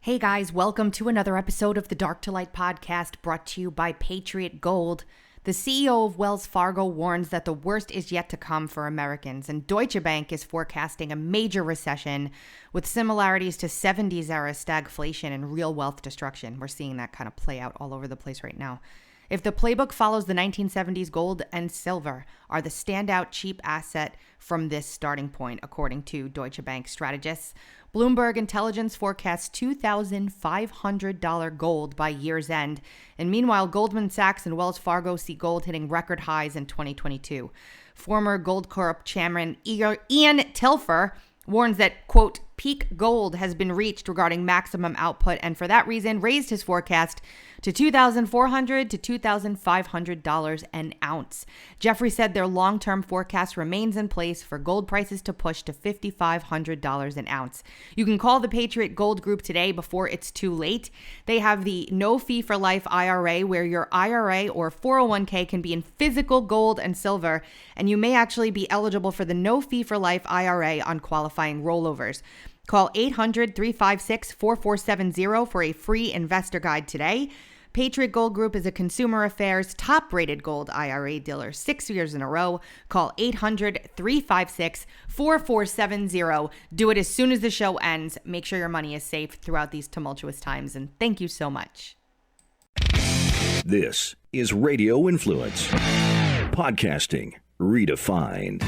Hey guys, welcome to another episode of the Dark to Light podcast brought to you by Patriot Gold. The CEO of Wells Fargo warns that the worst is yet to come for Americans, and Deutsche Bank is forecasting a major recession with similarities to 70s era stagflation and real wealth destruction. We're seeing that kind of play out all over the place right now. If the playbook follows the 1970s, gold and silver are the standout cheap asset from this starting point, according to Deutsche Bank strategists. Bloomberg Intelligence forecasts $2,500 gold by year's end. And meanwhile, Goldman Sachs and Wells Fargo see gold hitting record highs in 2022. Former Gold Corp chairman Ian Tilfer warns that, quote, peak gold has been reached regarding maximum output, and for that reason raised his forecast to $2,400 to $2,500 an ounce. Jeffrey said their long-term forecast remains in place for gold prices to push to $5,500 an ounce. You can call the Patriot Gold Group today before it's too late. They have the no fee for life IRA, where your IRA or 401k can be in physical gold and silver, and you may actually be eligible for the no fee for life IRA on qualifying rollovers. Call 800-356-4470 for a free investor guide today. Patriot Gold Group is a Consumer Affairs top-rated gold IRA dealer 6 years in a row. Call 800-356-4470. Do it as soon as the show ends. Make sure your money is safe throughout these tumultuous times, and thank you so much. This is Radio Influence. Podcasting redefined.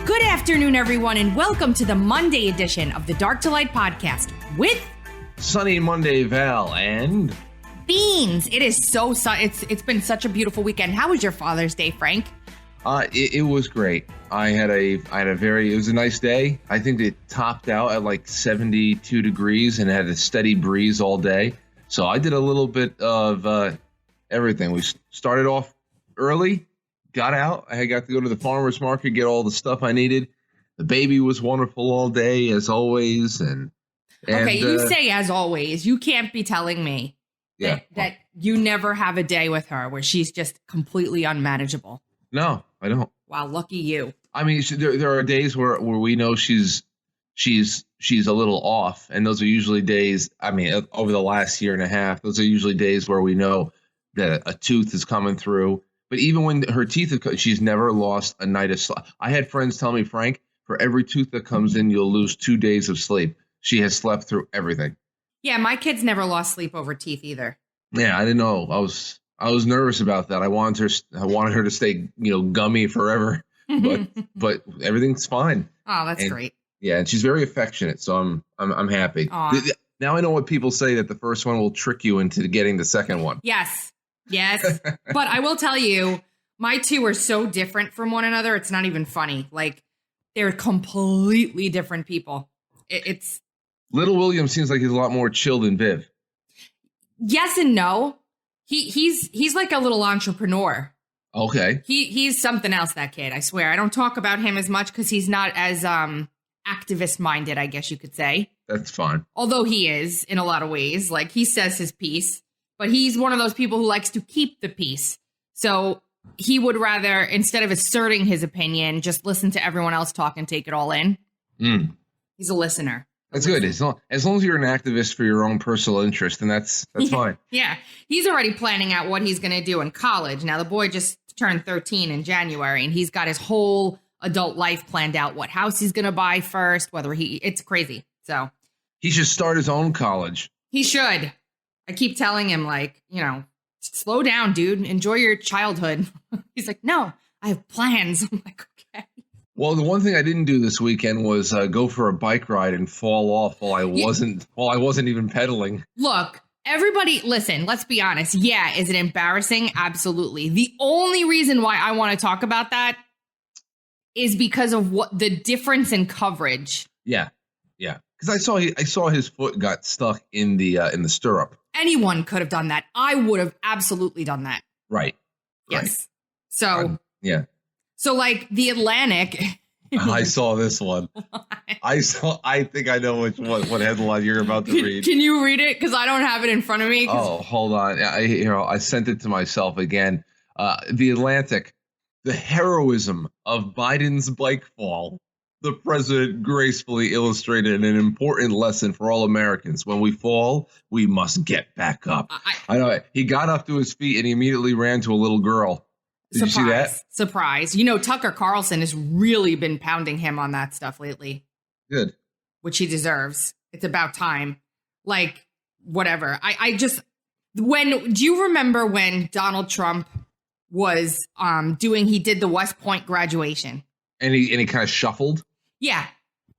Good afternoon, everyone, and welcome to the Monday edition of the Dark to Light podcast with Sunny Monday Val and Beanz. It is it's been such a beautiful weekend. How was your Father's Day, Frank? It was great. It was a nice day. I think it topped out at like 72 degrees and had a steady breeze all day. So I did a little bit of everything. We started off early. Got out. I got to go to the farmer's market, get all the stuff I needed. The baby was wonderful all day, as always. Okay, you say as always. You can't be telling me that you never have a day with her where she's just completely unmanageable. No, I don't. Wow, lucky you. I mean, there are days where we know she's a little off, and those are usually days. I mean, over the last year and a half, those are usually days where we know that a tooth is coming through. But even when her teeth have, she's never lost a night of sleep. I had friends tell me, Frank, for every tooth that comes in, you'll lose 2 days of sleep. She has slept through everything. Yeah, my kids never lost sleep over teeth either. Yeah, I didn't know. I was nervous about that. I wanted her to stay, gummy forever. But everything's fine. Oh, that's great. Yeah, and she's very affectionate, so I'm happy. Aww. Now I know what people say, that the first one will trick you into getting the second one. Yes. But I will tell you, my two are so different from one another. It's not even funny. Like, they're completely different people. It's Little William seems like he's a lot more chill than Viv. Yes and no. He's like a little entrepreneur. Okay. He's something else, that kid. I swear. I don't talk about him as much because he's not as activist minded, I guess you could say. That's fine. Although he is in a lot of ways. Like, he says his piece. But he's one of those people who likes to keep the peace. So he would rather, instead of asserting his opinion, just listen to everyone else talk and take it all in. He's a listener. That's good. As long as you're an activist for your own personal interest, then that's fine. Yeah. He's already planning out what he's going to do in college. Now, the boy just turned 13 in January, and he's got his whole adult life planned out, what house he's going to buy first, it's crazy. So he should start his own college. He should. I keep telling him, like, slow down, dude. Enjoy your childhood. He's like, no, I have plans. I'm like, okay. Well, the one thing I didn't do this weekend was go for a bike ride and fall off while I wasn't even pedaling. Look, everybody, listen, let's be honest. Yeah, is it embarrassing? Absolutely. The only reason why I want to talk about that is because of what the difference in coverage. Yeah. Because I saw his foot got stuck in the stirrup. Anyone could have done that. I would have absolutely done that. Right. Yes. So yeah. So like the Atlantic I saw this one. I think I know what headline you're about to read. Can you read it? Because I don't have it in front of me. Oh, hold on. I sent it to myself again. The Atlantic, the heroism of Biden's bike fall. The president gracefully illustrated an important lesson for all Americans. When we fall, we must get back up. I know. He got up to his feet and he immediately ran to a little girl. Did you see that? Surprise. You know, Tucker Carlson has really been pounding him on that stuff lately. Good. Which he deserves. It's about time. Like, whatever. Do you remember when Donald Trump was he did the West Point graduation? And he kind of shuffled? Yeah.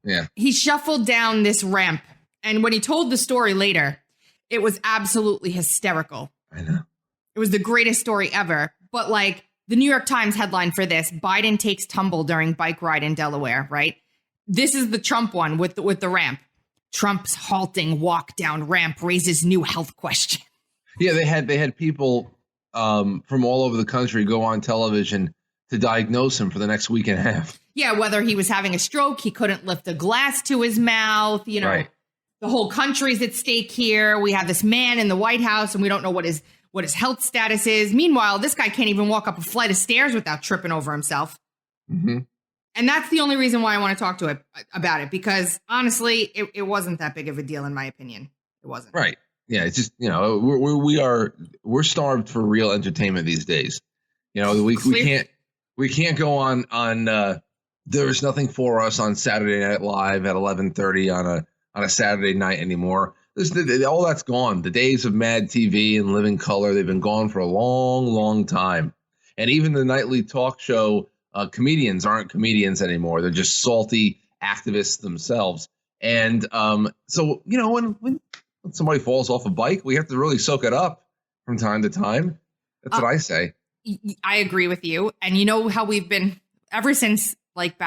Yeah. He shuffled down this ramp. And when he told the story later, it was absolutely hysterical. I know. It was the greatest story ever. But like, the New York Times headline for this, Biden takes tumble during bike ride in Delaware, right? This is the Trump one with the ramp. Trump's halting walk down ramp raises new health question. Yeah, they had people from all over the country go on television to diagnose him for the next week and a half. Yeah, whether he was having a stroke, he couldn't lift a glass to his mouth, you know. Right. The whole country's at stake here. We have this man in the White House and we don't know what his health status is. Meanwhile, this guy can't even walk up a flight of stairs without tripping over himself. Mm-hmm. And that's the only reason why I want to talk to it about it, because honestly, it wasn't that big of a deal in my opinion. It wasn't. Right. Yeah. It's just, you know, we're starved for real entertainment these days. You know, we can't go on There's Nothing for Us on Saturday Night Live at 11:30 on a Saturday night anymore. All that's gone. The days of Mad TV and Living Color, they've been gone for a long, long time. And even the nightly talk show comedians aren't comedians anymore. They're just salty activists themselves. And so, you know, when somebody falls off a bike, we have to really soak it up from time to time. That's what I say. I agree with you. And you know how we've been ever since like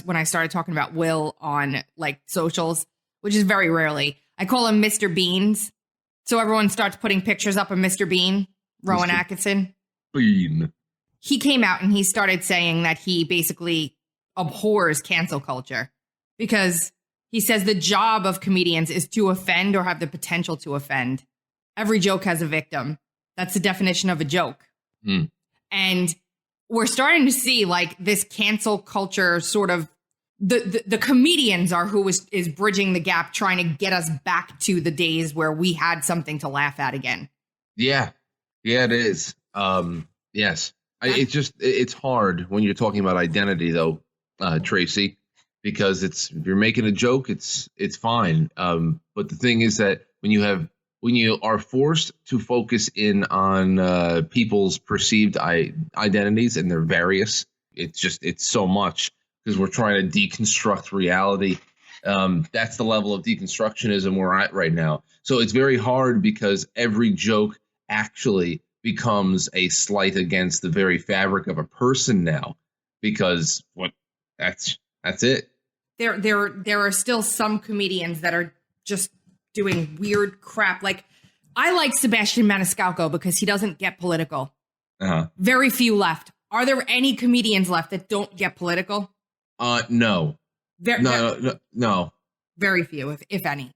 when I started talking about Will on like socials, which is very rarely. I call him Mr. Beanz. So everyone starts putting pictures up of Mr. Bean, Rowan Atkinson. Bean. He came out and he started saying that he basically abhors cancel culture because he says the job of comedians is to offend or have the potential to offend. Every joke has a victim. That's the definition of a joke. Mm. And we're starting to see like this cancel culture sort of the comedians are who is bridging the gap, trying to get us back to the days where we had something to laugh at again. Yeah, it is. Yes. It's hard when you're talking about identity though, Tracy, because if you're making a joke, it's fine. But the thing is that when you are forced to focus in on people's perceived identities, and they're various, it's so much because we're trying to deconstruct reality. That's the level of deconstructionism we're at right now. So it's very hard because every joke actually becomes a slight against the very fabric of a person now, because that's it. There are still some comedians that are just doing weird crap. Like I like Sebastian Maniscalco because he doesn't get political. Uh-huh. Very few left. Are there any comedians left that don't get political? No. No. Very few, if any.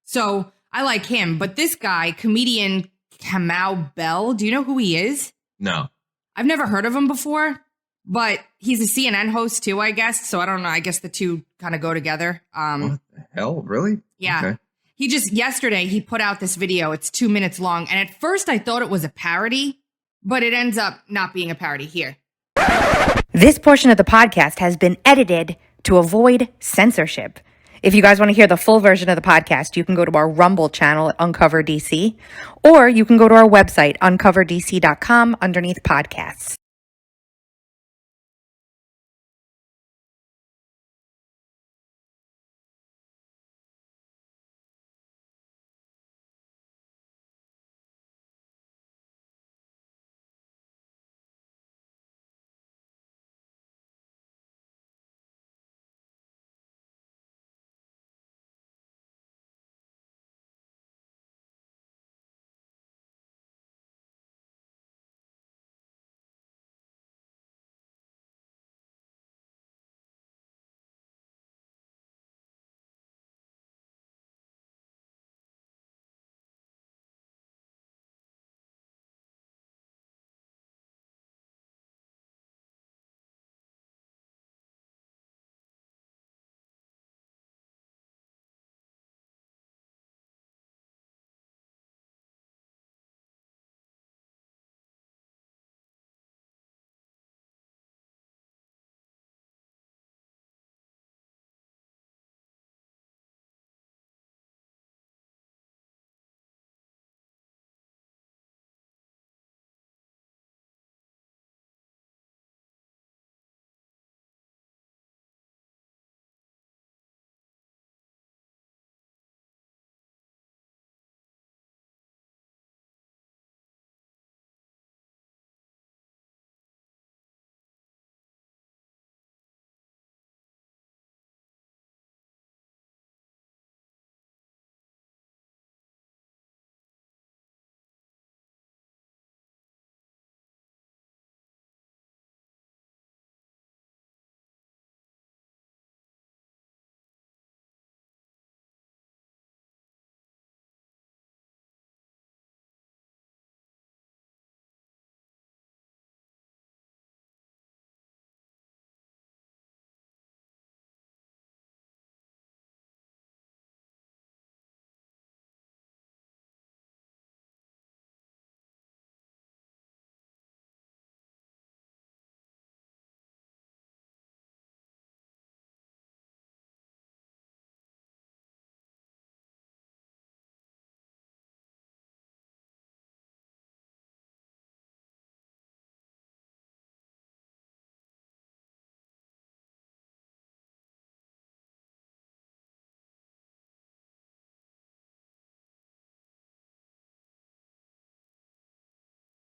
So I like him, but this guy, comedian Kamau Bell, do you know who he is? No. I've never heard of him before, but he's a CNN host too, I guess. So I don't know. I guess the two kind of go together. What the hell? Really? Yeah. Okay. Yesterday he put out this video. It's 2 minutes long. And at first I thought it was a parody, but it ends up not being a parody here. This portion of the podcast has been edited to avoid censorship. If you guys want to hear the full version of the podcast, you can go to our Rumble channel at Uncover DC, or you can go to our website, uncoverdc.com, underneath podcasts.